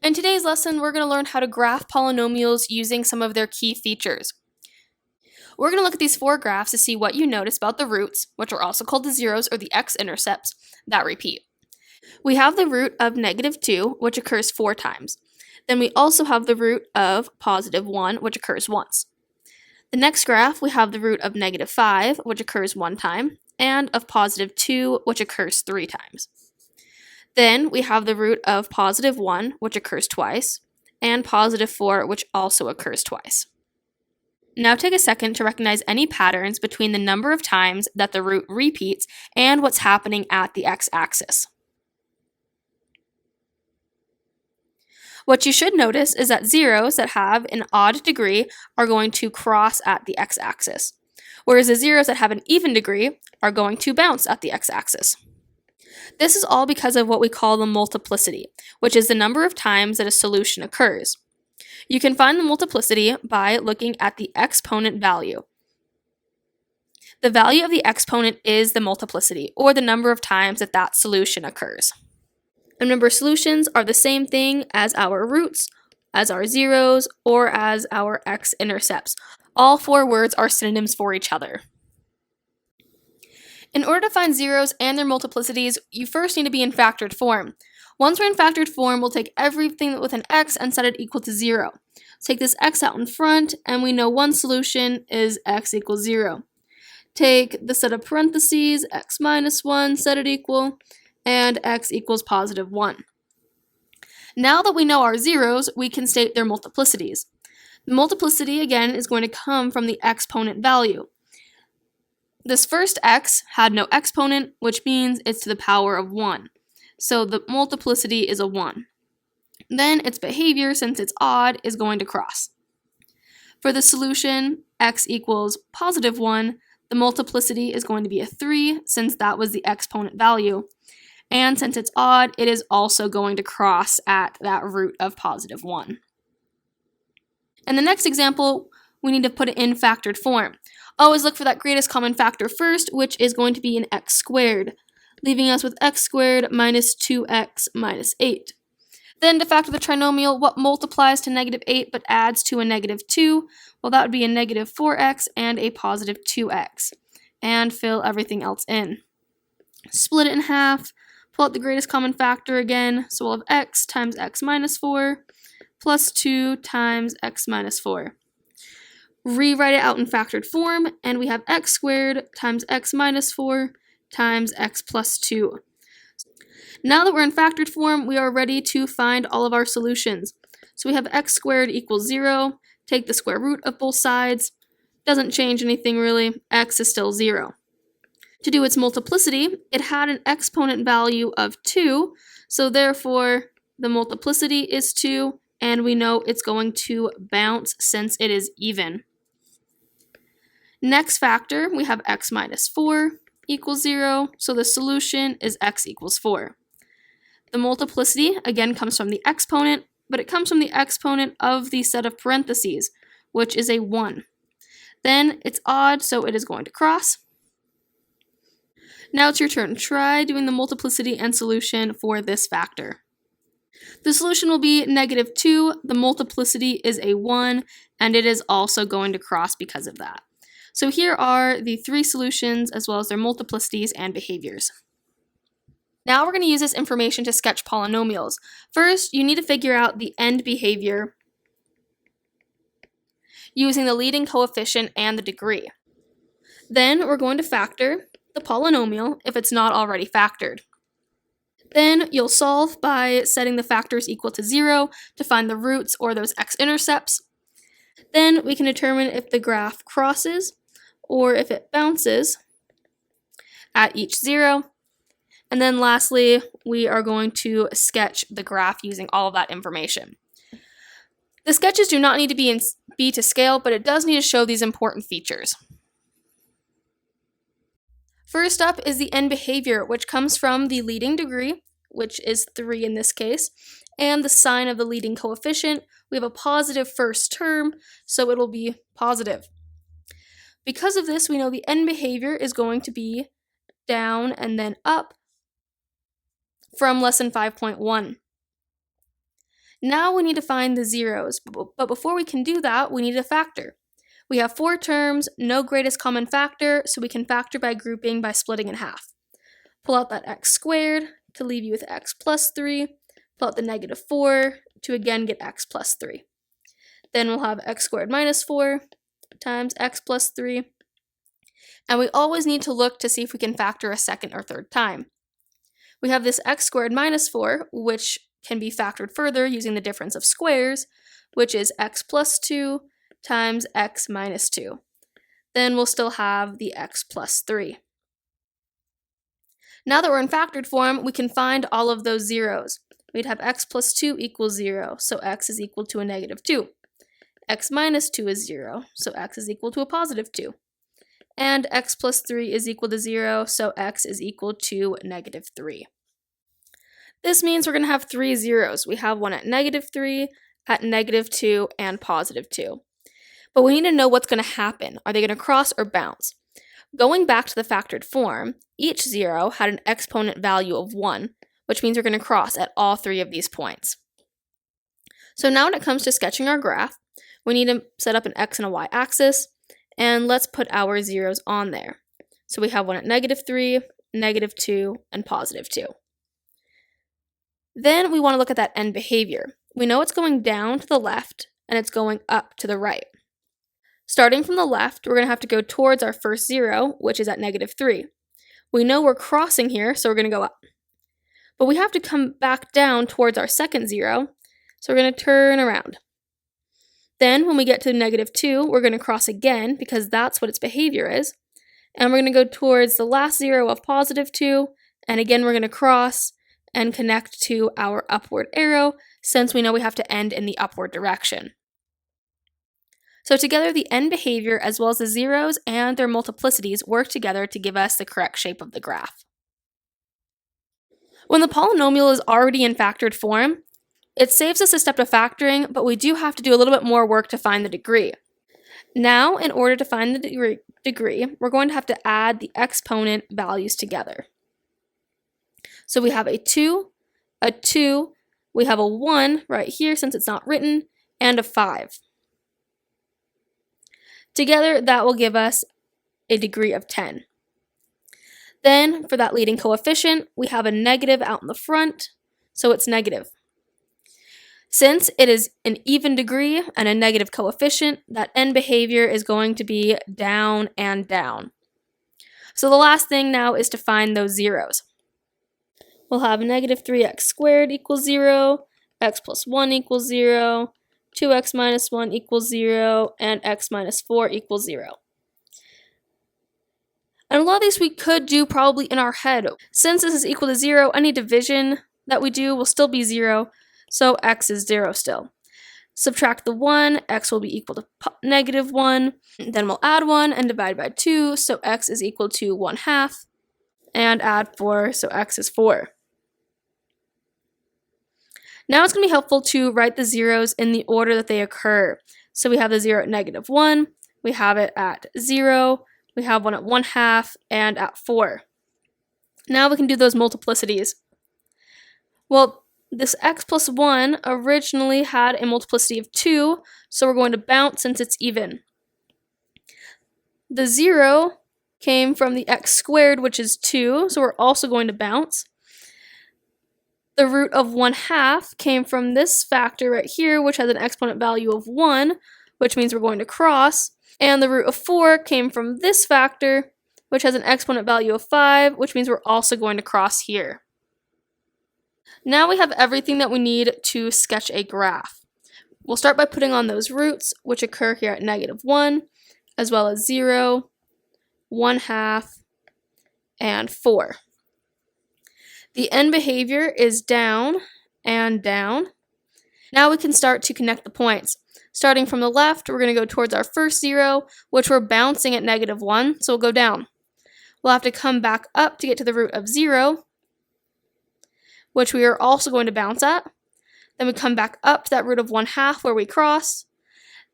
In today's lesson, we're going to learn how to graph polynomials using some of their key features. We're going to look at these four graphs to see what you notice about the roots, which are also called the zeros or the x-intercepts, that repeat. We have the root of -2, which occurs 4 times. Then we also have the root of +1, which occurs once. The next graph, we have the root of -5, which occurs 1 time, and of +2, which occurs 3 times. Then we have the root of +1, which occurs twice, and +4, which also occurs twice. Now take a second to recognize any patterns between the number of times that the root repeats and what's happening at the x-axis. What you should notice is that zeros that have an odd degree are going to cross at the x-axis, whereas the zeros that have an even degree are going to bounce at the x-axis. This is all because of what we call the multiplicity, which is the number of times that a solution occurs. You can find the multiplicity by looking at the exponent value. The value of the exponent is the multiplicity, or the number of times that that solution occurs. Remember, solutions are the same thing as our roots, as our zeros, or as our x-intercepts. All 4 words are synonyms for each other. In order to find zeros and their multiplicities, you first need to be in factored form. Once we're in factored form, we'll take everything with an x and set it equal to 0. Let's take this x out in front, and we know one solution is x equals 0. Take the set of parentheses, x minus 1, set it equal, and x equals +1. Now that we know our zeros, we can state their multiplicities. The multiplicity, again, is going to come from the exponent value. This first x had no exponent, which means it's to the power of 1. So the multiplicity is a 1. Then its behavior, since it's odd, is going to cross. For the solution, x equals +1, the multiplicity is going to be a 3, since that was the exponent value. And since it's odd, it is also going to cross at that root of +1. In the next example, we need to put it in factored form. Always look for that greatest common factor first, which is going to be an x squared, leaving us with x squared minus 2x minus 8. Then to factor the trinomial, what multiplies to -8 but adds to a -2? Well, that would be a -4x and a +2x. And fill everything else in. Split it in half, pull out the greatest common factor again, so we'll have x times x minus 4 plus 2 times x minus 4. Rewrite it out in factored form, and we have x squared times x minus 4 times x plus 2. Now that we're in factored form, we are ready to find all of our solutions. So we have x squared equals 0, take the square root of both sides, doesn't change anything really, x is still 0. To do its multiplicity, it had an exponent value of 2, so therefore the multiplicity is 2, and we know it's going to bounce since it is even. Next factor, we have x minus 4 equals 0, so the solution is x equals 4. The multiplicity, again, comes from the exponent, but it comes from the exponent of the set of parentheses, which is a 1. Then it's odd, so it is going to cross. Now it's your turn. Try doing the multiplicity and solution for this factor. The solution will be -2, the multiplicity is a 1, and it is also going to cross because of that. So here are the 3 solutions as well as their multiplicities and behaviors. Now we're going to use this information to sketch polynomials. First, you need to figure out the end behavior using the leading coefficient and the degree. Then we're going to factor the polynomial if it's not already factored. Then you'll solve by setting the factors equal to 0 to find the roots or those x-intercepts. Then we can determine if the graph crosses or if it bounces at each 0. And then lastly, we are going to sketch the graph using all of that information. The sketches do not need to be to scale, but it does need to show these important features. First up is the end behavior, which comes from the leading degree, which is 3 in this case, and the sign of the leading coefficient. We have a positive first term, so it will be positive. Because of this, we know the end behavior is going to be down and then up from lesson 5.1. Now we need to find the zeros, but before we can do that, we need a factor. We have 4 terms, no greatest common factor, so we can factor by grouping by splitting in half. Pull out that x squared to leave you with x plus 3. Pull out the negative 4 to again get x plus 3. Then we'll have x squared minus 4 times x plus 3. And we always need to look to see if we can factor a second or third time. We have this x squared minus 4, which can be factored further using the difference of squares, which is x plus 2 times x minus 2. Then we'll still have the x plus 3. Now that we're in factored form, we can find all of those zeros. We'd have x plus 2 equals 0, so x is equal to a negative 2. X minus 2 is 0, so x is equal to a positive 2. And x plus 3 is equal to 0, so x is equal to negative 3. This means we're going to have 3 zeros. We have one at negative 3, at negative 2, and positive 2. But we need to know what's going to happen. Are they going to cross or bounce? Going back to the factored form, each zero had an exponent value of 1, which means we're going to cross at all 3 of these points. So now when it comes to sketching our graph, we need to set up an x and a y axis, and let's put our zeros on there. So we have one at negative 3, negative 2, and positive 2. Then we want to look at that end behavior. We know it's going down to the left, and it's going up to the right. Starting from the left, we're going to have to go towards our first zero, which is at negative 3. We know we're crossing here, so we're going to go up. But we have to come back down towards our second zero, so we're going to turn around. Then when we get to negative 2, we're going to cross again because that's what its behavior is. And we're going to go towards the last zero of positive 2, and again we're going to cross and connect to our upward arrow since we know we have to end in the upward direction. So together the end behavior as well as the zeros and their multiplicities work together to give us the correct shape of the graph. When the polynomial is already in factored form, it saves us a step to factoring, but we do have to do a little bit more work to find the degree. Now, in order to find the degree, we're going to have to add the exponent values together. So we have a 2, we have a 1 right here since it's not written, and a 5. Together, that will give us a degree of 10. Then, for that leading coefficient, we have a negative out in the front, so it's negative. Since it is an even degree and a negative coefficient, that end behavior is going to be down and down. So the last thing now is to find those zeros. We'll have negative 3x squared equals 0, x plus 1 equals 0, 2x minus 1 equals 0, and x minus 4 equals 0. And a lot of these we could do probably in our head. Since this is equal to 0, any division that we do will still be 0, so x is 0 still. Subtract the 1, x will be equal to negative 1. Then we'll add 1 and divide by 2, so x is equal to 1/2. And add 4, so x is 4. Now it's going to be helpful to write the zeros in the order that they occur. So we have the 0 at negative 1, we have it at 0, we have one at 1/2, and at 4. Now we can do those multiplicities. Well, this x plus 1 originally had a multiplicity of 2, so we're going to bounce since it's even. The 0 came from the x squared, which is 2, so we're also going to bounce. The root of 1/2 came from this factor right here, which has an exponent value of 1, which means we're going to cross. And the root of 4 came from this factor, which has an exponent value of 5, which means we're also going to cross here. Now we have everything that we need to sketch a graph. We'll start by putting on those roots, which occur here at negative 1, as well as 0, 1/2, and 4. The end behavior is down and down. Now we can start to connect the points. Starting from the left, we're going to go towards our first 0, which we're bouncing at negative 1, so we'll go down. We'll have to come back up to get to the root of 0, which we are also going to bounce at. Then we come back up to that root of 1/2 where we cross,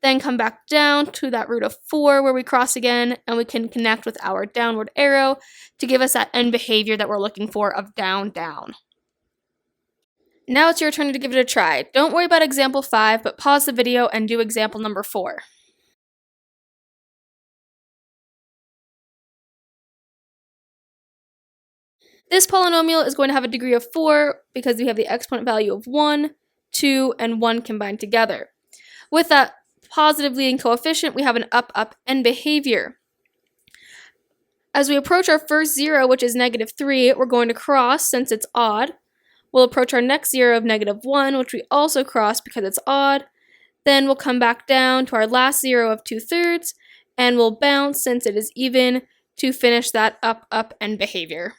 then come back down to that root of 4 where we cross again, and we can connect with our downward arrow to give us that end behavior that we're looking for of down, down. Now it's your turn to give it a try. Don't worry about example 5, but pause the video and do example number 4. This polynomial is going to have a degree of 4 because we have the exponent value of 1, 2, and 1 combined together. With that positive leading coefficient, we have an up, up, and behavior. As we approach our first 0, which is negative 3, we're going to cross since it's odd. We'll approach our next 0 of negative 1, which we also cross because it's odd. Then we'll come back down to our last 0 of 2/3, and we'll bounce since it is even to finish that up, up, and behavior.